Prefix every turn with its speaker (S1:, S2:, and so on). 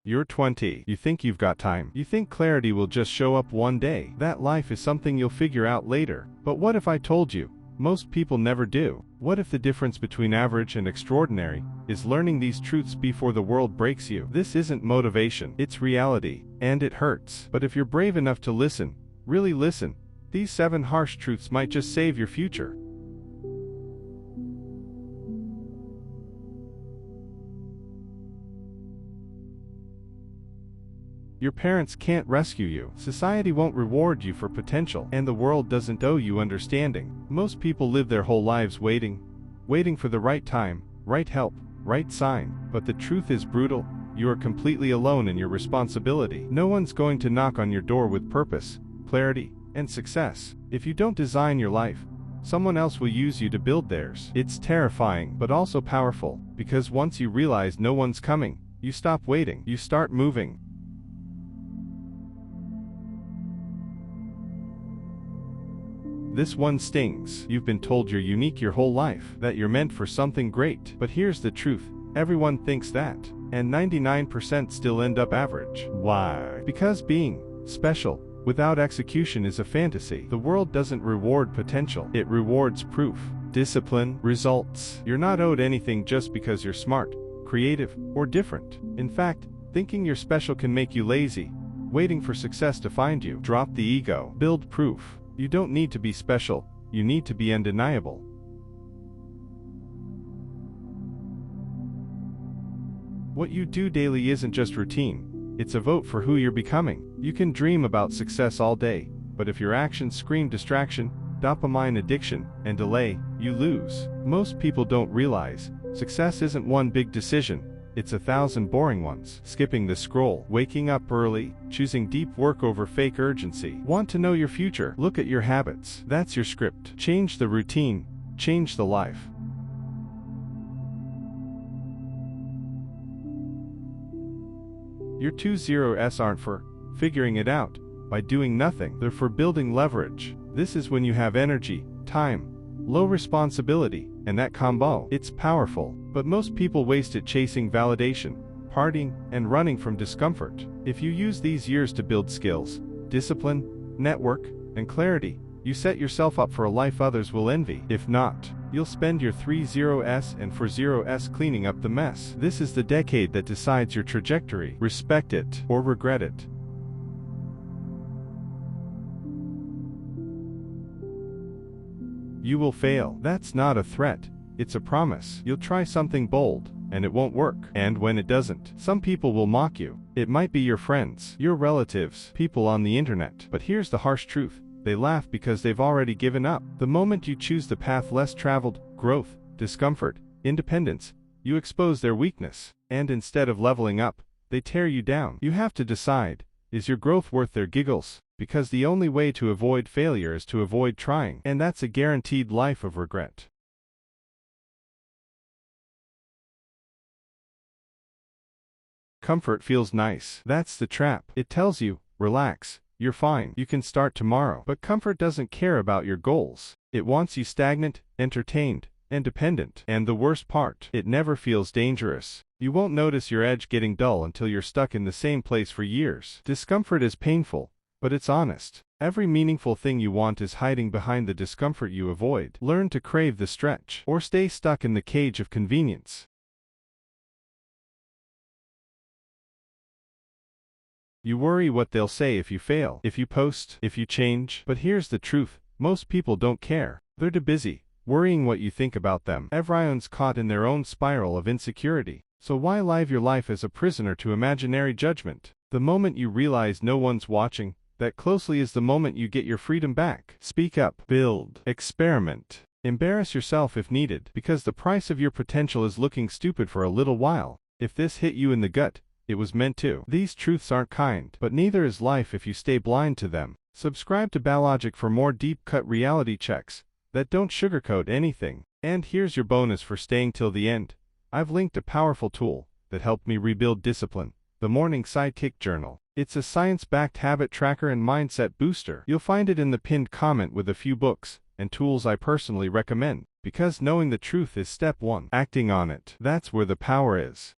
S1: You're 20. You think you've got time. You think clarity will just show up one day. That life is something you'll figure out later. But what if I told you? Most people never do. What if the difference between average and extraordinary is learning these truths before the world breaks you? This isn't motivation. It's reality. And it hurts. But if you're brave enough to listen, really listen, these 7 harsh truths might just save your future. Your parents can't rescue you. Society won't reward you for potential, and the world doesn't owe you understanding. Most people live their whole lives waiting for the right time, right help, right sign. But the truth is brutal. You are completely alone in your responsibility. No one's going to knock on your door with purpose, clarity, and success. If you don't design your life, someone else will use you to build theirs. It's terrifying, but also powerful, because once you realize no one's coming, you stop waiting. You start moving. This one stings. You've been told you're unique your whole life, that you're meant for something great. But here's the truth. Everyone thinks that, and 99% still end up average. Why? Because being special without execution is a fantasy. The world doesn't reward potential. It rewards proof, discipline, results. You're not owed anything just because you're smart, creative, or different. In fact, thinking you're special can make you lazy, waiting for success to find you. Drop the ego. Build proof. You don't need to be special, you need to be undeniable. What you do daily isn't just routine, it's a vote for who you're becoming. You can dream about success all day, but if your actions scream distraction, dopamine addiction, and delay, you lose. Most people don't realize, success isn't one big decision. It's 1,000 boring ones. Skipping the scroll, waking up early, choosing deep work over fake urgency. Want to know your future? Look at your habits. That's your script. Change the routine, change the life. Your 20s aren't for figuring it out by doing nothing. They're for building leverage. This is when you have energy, time, low responsibility, and that combo. It's powerful, but most people waste it chasing validation, partying, and running from discomfort. If you use these years to build skills, discipline, network, and clarity, you set yourself up for a life others will envy. If not, you'll spend your 30s and 40s cleaning up the mess. This is the decade that decides your trajectory. Respect it or regret it. You will fail. That's not a threat. It's a promise. You'll try something bold, and it won't work. And when it doesn't, some people will mock you. It might be your friends, your relatives, people on the internet. But here's the harsh truth. They laugh because they've already given up. The moment you choose the path less traveled, growth, discomfort, independence, you expose their weakness. And instead of leveling up, they tear you down. You have to decide, is your growth worth their giggles? Because the only way to avoid failure is to avoid trying, and that's a guaranteed life of regret. Comfort feels nice. That's the trap. It tells you, relax, you're fine, you can start tomorrow. But comfort doesn't care about your goals. It wants you stagnant, entertained, and dependent. And the worst part, it never feels dangerous. You won't notice your edge getting dull until you're stuck in the same place for years. Discomfort is painful, but it's honest. Every meaningful thing you want is hiding behind the discomfort you avoid. Learn to crave the stretch, or stay stuck in the cage of convenience. You worry what they'll say if you fail, if you post, if you change. But here's the truth, most people don't care. They're too busy worrying what you think about them. Everyone's caught in their own spiral of insecurity. So why live your life as a prisoner to imaginary judgment? The moment you realize no one's watching that closely is the moment you get your freedom back. Speak up, build, experiment, embarrass yourself if needed, because the price of your potential is looking stupid for a little while. If this hit you in the gut, it was meant to. These truths aren't kind, but neither is life if you stay blind to them. Subscribe to Ballogic for more deep-cut reality checks that don't sugarcoat anything. And here's your bonus for staying till the end. I've linked a powerful tool that helped me rebuild discipline, the Morning Sidekick Journal. It's a science-backed habit tracker and mindset booster. You'll find it in the pinned comment with a few books and tools I personally recommend, because knowing the truth is step one. Acting on it, that's where the power is.